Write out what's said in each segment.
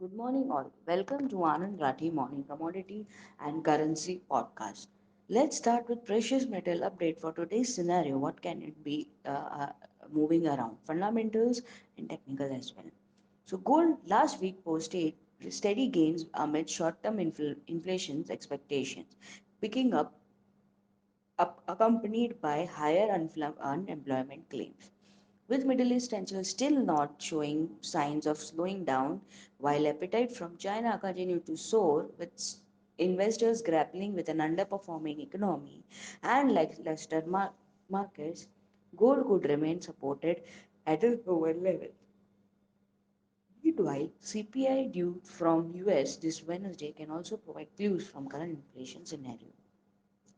Good morning, all. Welcome to Anand Rathi Morning Commodity and Currency Podcast. Let's start with precious metal update for today's scenario. What can it be moving around? Fundamentals and technical as well. So, gold last week posted steady gains amid short-term inflation expectations, picking up accompanied by higher unemployment claims. With Middle East tensions still not showing signs of slowing down, while appetite from China continued to soar, with investors grappling with an underperforming economy and lackluster markets, gold could remain supported at a lower level. Meanwhile, CPI due from US this Wednesday can also provide clues from current inflation scenario,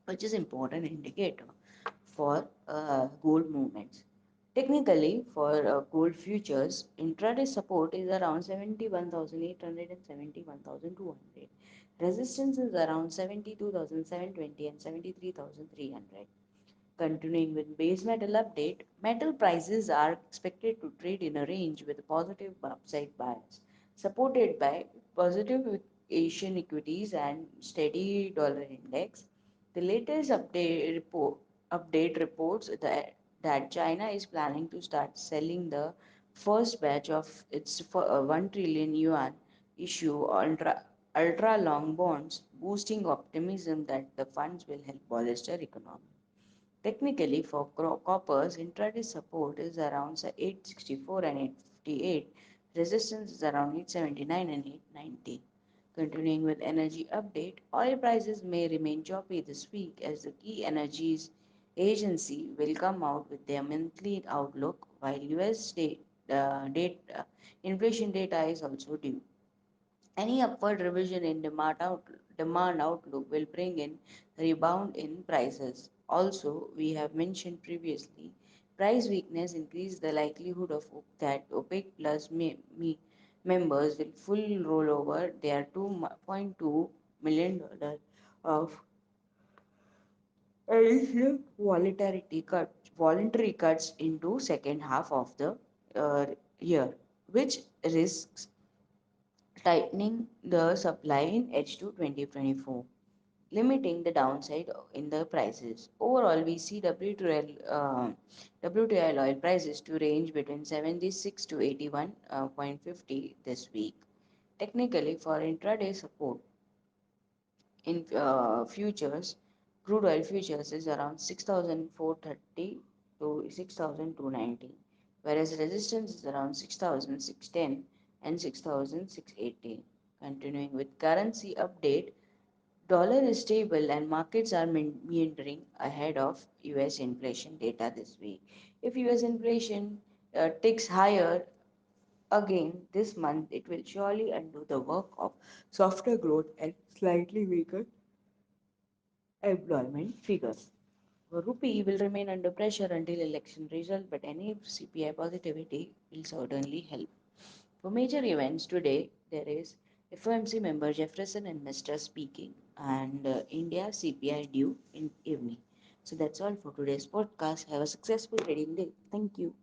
which is important indicator for gold movements. Technically, for gold futures, intraday support is around 71,800 and 71,200. Resistance is around 72,720 and 73,300. Continuing with base metal update, metal prices are expected to trade in a range with a positive upside bias, supported by positive Asian equities and steady dollar index. The latest update reports that China is planning to start selling the first batch of its 1 trillion yuan issue ultra long bonds, boosting optimism that the funds will help bolster economy. Technically, for coppers, intraday support is around 864 and 858. Resistance is around 879 and 890. Continuing with energy update, oil prices may remain choppy this week as the key energies agency will come out with their monthly outlook, while US inflation data is also due. Any upward revision in demand outlook will bring in rebound in prices. Also, we have mentioned previously, price weakness increase the likelihood of that OPEC plus members will full roll over their $2.2 million of additional voluntary cuts into second half of the uh, year, which risks tightening the supply in H2 2024, limiting the downside in the prices. Overall, we see WTI oil prices to range between 76 to 81.50 this week. Technically, for intraday support in futures, crude oil futures is around 6,430 to 6,290, whereas resistance is around 6,610 and 6,680. Continuing with currency update, dollar is stable and markets are meandering ahead of US inflation data this week. If US inflation ticks higher again this month, it will surely undo the work of softer growth and slightly weaker employment figures. The rupee will remain under pressure until election result, but any CPI positivity will certainly help. For major events today, there is FOMC member Jefferson and Mr. speaking, and India CPI due in evening. So that's all for today's podcast. Have a successful trading day. Thank you.